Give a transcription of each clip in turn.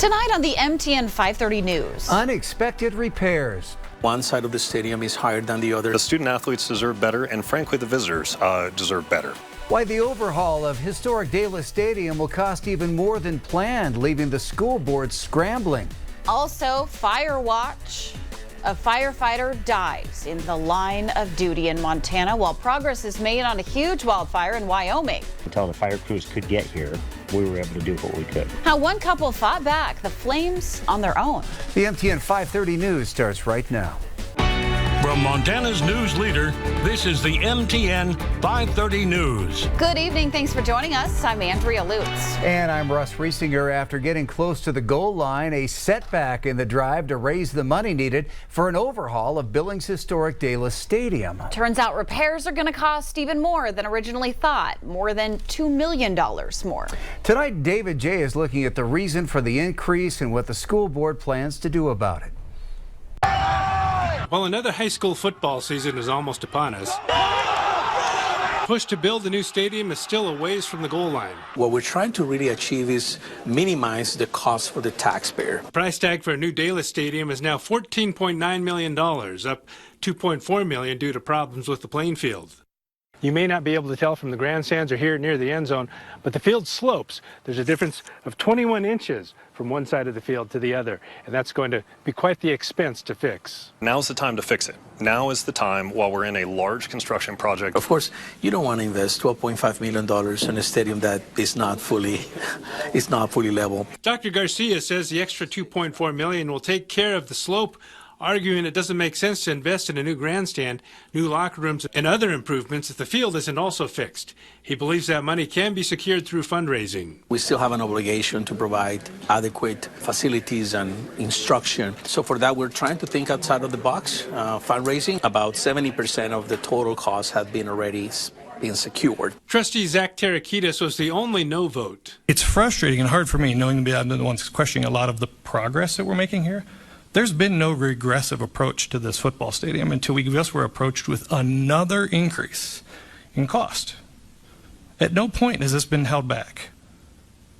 Tonight on the MTN 530 News. Unexpected repairs. One side of the stadium is higher than the other. The student athletes deserve better, and frankly, the visitors deserve better. Why the overhaul of historic Daylis Stadium will cost even more than planned, leaving the school board scrambling. Also, fire watch. A firefighter dies in the line of duty in Montana while progress is made on a huge wildfire in Wyoming. Until the fire crews could get here, we were able to do what we could. How one couple fought back the flames on their own. The MTN 530 News starts right now. From Montana's news leader, this is the MTN 530 News. Good evening. Thanks for joining us. I'm Andrea Lutz. And I'm Russ Riesinger. After getting close to the goal line, a setback in the drive to raise the money needed for an overhaul of Billings' historic Daylis Stadium. Turns out repairs are going to cost even more than originally thought, more than $2 million more. Tonight, David J. is looking at the reason for the increase and what the school board plans to do about it. Well, another high school football season is almost upon us. Push to build the new stadium is still a ways from the goal line. What we're trying to really achieve is minimize the cost for the taxpayer. Price tag for a new Daylis stadium is now $14.9 million, up $2.4 million due to problems with the playing field. You may not be able to tell from the grandstands or here near the end zone, but the field slopes. There's a difference of 21 inches from one side of the field to the other, and that's going to be quite the expense to fix. Now's the time to fix it. Now is the time while we're in a large construction project. Of course, you don't want to invest $12.5 million in a stadium that is not fully level. Dr. Garcia says the extra $2.4 million will take care of the slope, arguing it doesn't make sense to invest in a new grandstand, new locker rooms, and other improvements if the field isn't also fixed. He believes that money can be secured through fundraising. We still have an obligation to provide adequate facilities and instruction. So for that, we're trying to think outside of the box. Fundraising, about 70% of the total cost has been already being secured. Trustee Zach Tarakitis was the only no vote. It's frustrating and hard for me knowing that I'm the ones questioning a lot of the progress that we're making here. There's been no regressive approach to this football stadium until we just were approached with another increase in cost. At no point has this been held back.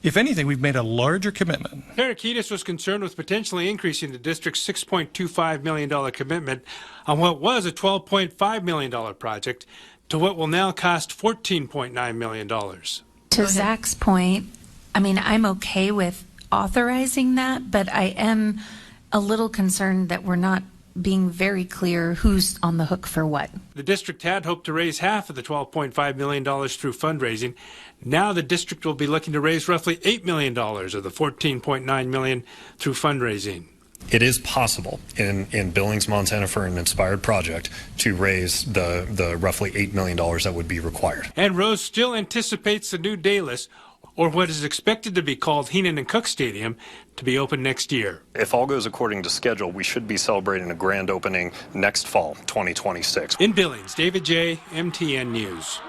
If anything, we've made a larger commitment. Tarakitis was concerned with potentially increasing the district's $6.25 million commitment on what was a $12.5 million project to what will now cost $14.9 million. To Zach's point, I mean, I'm okay with authorizing that, but I am a little concerned that we're not being very clear who's on the hook for what. The district had hoped to raise half of the $12.5 million through fundraising. Now the district will be looking to raise roughly $8 million of the $14.9 million through fundraising. It is possible in Billings, Montana, for an inspired project to raise the roughly $8 million that would be required. And Rose still anticipates the new Daylis, or what is expected to be called Heenan and Cook Stadium, to be open next year. If all goes according to schedule, we should be celebrating a grand opening next fall, 2026. In Billings, David J., MTN News.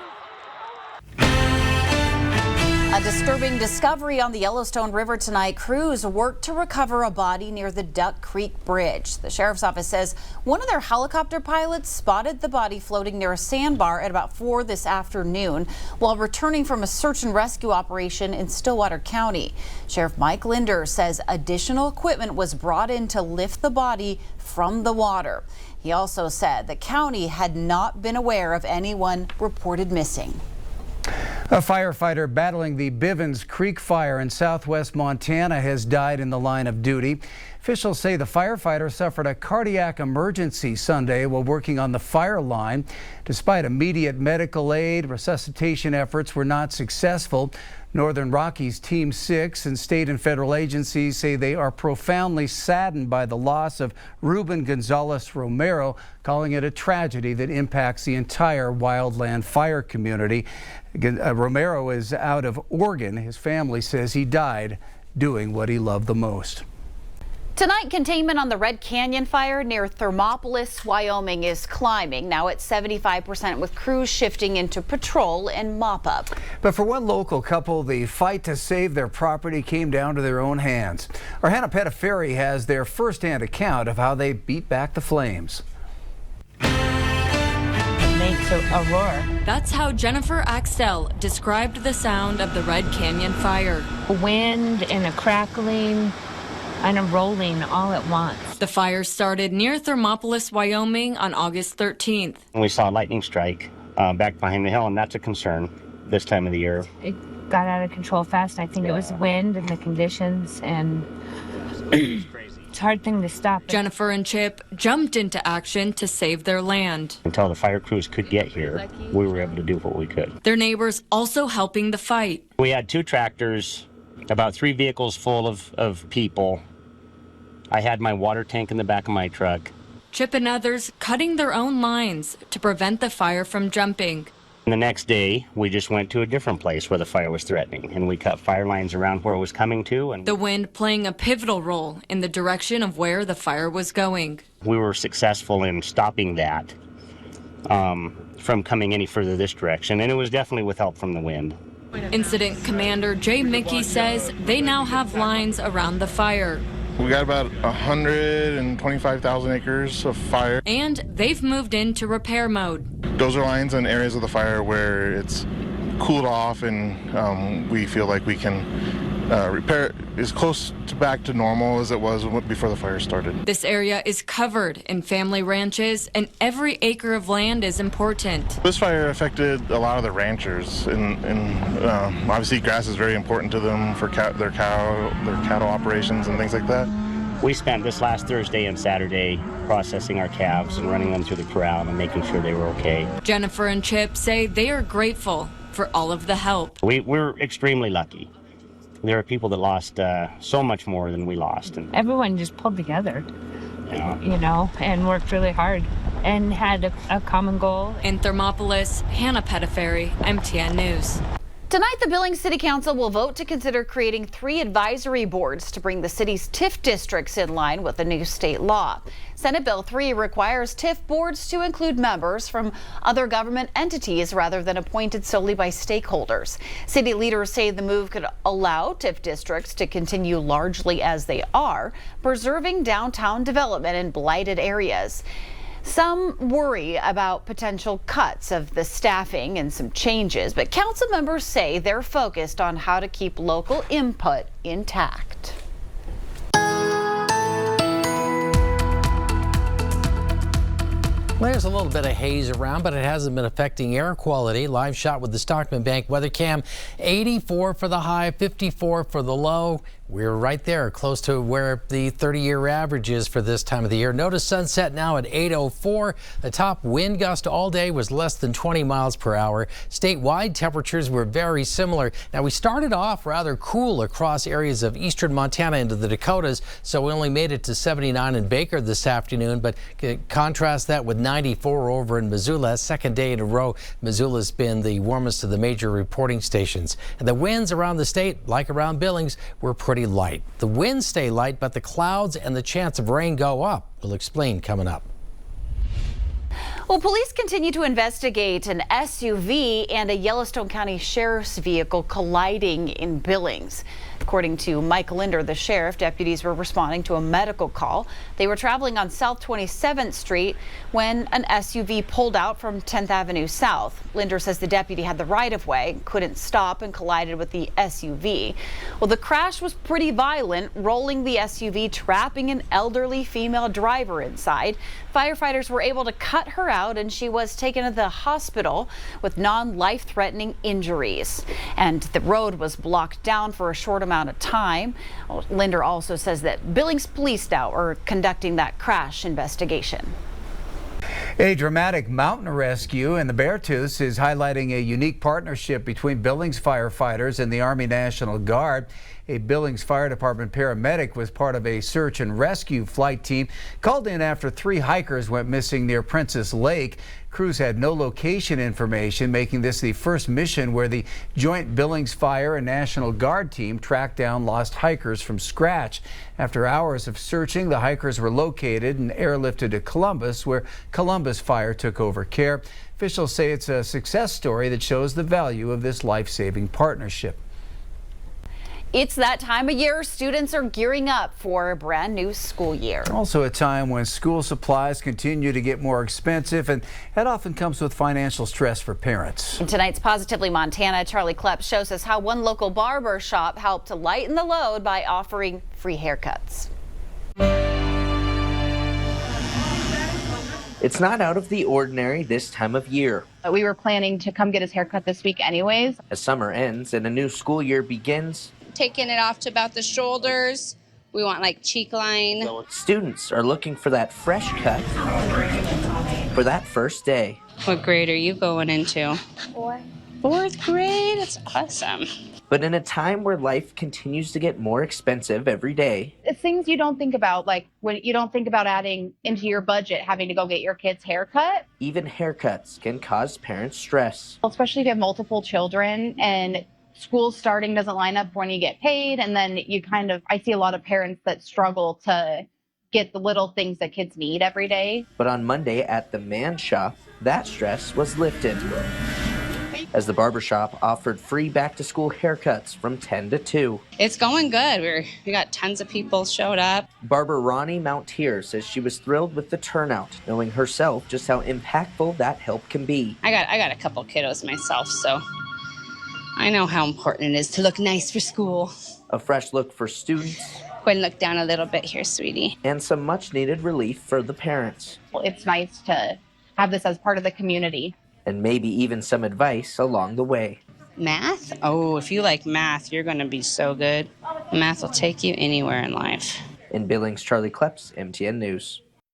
A disturbing discovery on the Yellowstone River tonight. Crews worked to recover a body near the Duck Creek Bridge. The sheriff's office says one of their helicopter pilots spotted the body floating near a sandbar at about 4 this afternoon while returning from a search and rescue operation in Stillwater County. Sheriff Mike Linder says additional equipment was brought in to lift the body from the water. He also said the county had not been aware of anyone reported missing. A firefighter battling the Bivens Creek fire in southwest Montana has died in the line of duty. Officials say the firefighter suffered a cardiac emergency Sunday while working on the fire line. Despite immediate medical aid, resuscitation efforts were not successful. Northern Rockies Team 6 and state and federal agencies say they are profoundly saddened by the loss of Ruben Gonzalez Romero, calling it a tragedy that impacts the entire wildland fire community. Romero is out of Oregon. His family says he died doing what he loved the most. Tonight, containment on the Red Canyon fire near Thermopolis, Wyoming is climbing, now at 75%, with crews shifting into patrol and mop-up. But for one local couple, the fight to save their property came down to their own hands. Our Hannah Pettiferi has their first-hand account of how they beat back the flames. It makes a roar. That's how Jennifer Axtell described the sound of the Red Canyon fire. A wind and a crackling kind of rolling all at once. The fire started near Thermopolis, Wyoming on August 13th. We saw a lightning strike back behind the hill, and that's a concern this time of the year. It got out of control fast. I think it was wind and the conditions, and it's a hard thing to stop. Jennifer and Chip jumped into action to save their land. Until the fire crews could get here, we were able to do what we could. Their neighbors also helping the fight. We had 2 tractors, about 3 vehicles full of people. I had my water tank in the back of my truck. Chip and others cutting their own lines to prevent the fire from jumping. And the next day, we just went to a different place where the fire was threatening, and we cut fire lines around where it was coming to. And the wind playing a pivotal role in the direction of where the fire was going. We were successful in stopping that from coming any further this direction, and it was definitely with help from the wind. Incident Commander Jay Mickey says they now have lines around the fire. We got about 125,000 acres of fire. And they've moved into repair mode. Those are lines in areas of the fire where it's cooled off, and we feel like we can repair it as close to back to normal as it was before the fire started. This area is covered in family ranches, and every acre of land is important. This fire affected a lot of the ranchers, and obviously grass is very important to them for their cattle operations and things like that. We spent this last Thursday and Saturday processing our calves and running them through the corral and making sure they were okay. Jennifer and Chip say they are grateful for all of the help. We're extremely lucky. There are people that lost so much more than we lost. And everyone just pulled together, yeah, you know, and worked really hard and had a common goal. In Thermopolis, Hannah Pettiferi, MTN News. Tonight, the Billings City Council will vote to consider creating 3 advisory boards to bring the city's TIF districts in line with the new state law. Senate Bill 3 requires TIF boards to include members from other government entities rather than appointed solely by stakeholders. City leaders say the move could allow TIF districts to continue largely as they are, preserving downtown development in blighted areas. Some worry about potential cuts of the staffing and some changes, but council members say they're focused on how to keep local input intact. There's a little bit of haze around, but it hasn't been affecting air quality. Live shot with the Stockman Bank weather cam. 84 for the high, 54 for the low. We're right there, close to where the 30-year average is for this time of the year. Notice sunset now at 8:04. The top wind gust all day was less than 20 miles per hour. Statewide temperatures were very similar. Now, we started off rather cool across areas of eastern Montana into the Dakotas, so we only made it to 79 in Baker this afternoon, but contrast that with 94 over in Missoula. Second day in a row, Missoula's been the warmest of the major reporting stations. And the winds around the state, like around Billings, were pretty light. The winds stay light, but the clouds and the chance of rain go up. We'll explain coming up. Well, police continue to investigate an SUV and a Yellowstone County Sheriff's vehicle colliding in Billings. According to Mike Linder, the sheriff, deputies were responding to a medical call. They were traveling on South 27th Street when an SUV pulled out from 10th Avenue South. Linder says the deputy had the right-of-way, couldn't stop, and collided with the SUV. Well, the crash was pretty violent, rolling the SUV, trapping an elderly female driver inside. Firefighters were able to cut her out, and she was taken to the hospital with non-life-threatening injuries. And the road was blocked down for a short amount of time. Linder also says that Billings police now are conducting that crash investigation. A dramatic mountain rescue in the Beartooth is highlighting a unique partnership between Billings firefighters and the Army National Guard. A Billings Fire Department paramedic was part of a search and rescue flight team called in after 3 hikers went missing near Princess Lake. Crews had no location information, making this the first mission where the joint Billings Fire and National Guard team tracked down lost hikers from scratch. After hours of searching, the hikers were located and airlifted to Columbus, where Columbus Fire took over care. Officials say it's a success story that shows the value of this life-saving partnership. It's that time of year. Students are gearing up for a brand new school year. Also a time when school supplies continue to get more expensive, and that often comes with financial stress for parents. In tonight's Positively Montana, Charlie Klepp shows us how one local barber shop helped to lighten the load by offering free haircuts. It's not out of the ordinary this time of year. We were planning to come get his haircut this week anyways. As summer ends and a new school year begins, taking it off to about the shoulders. We want like cheek line. Students are looking for that fresh cut for that first day. What grade are you going into? 4th grade? That's awesome. But in a time where life continues to get more expensive every day, It's things you don't think about, like when you don't think about adding into your budget having to go get your kid's haircut. even haircuts can cause parents stress. Especially if you have multiple children and school starting doesn't line up when you get paid, and then I see a lot of parents that struggle to get the little things that kids need every day. But on Monday at the Man Shop, that stress was lifted, as the barbershop offered free back-to-school haircuts from 10 to 2. It's going good. We got tons of people showed up. Barber Ronnie Mountier says she was thrilled with the turnout, knowing herself just how impactful that help can be. I got a couple kiddos myself, so I know how important it is to look nice for school. A fresh look for students. Go ahead and look down a little bit here, sweetie. And some much-needed relief for the parents. It's nice to have this as part of the community. And maybe even some advice along the way. Math? Oh, if you like math, you're going to be so good. Math will take you anywhere in life. In Billings, Charlie Kleps, MTN News.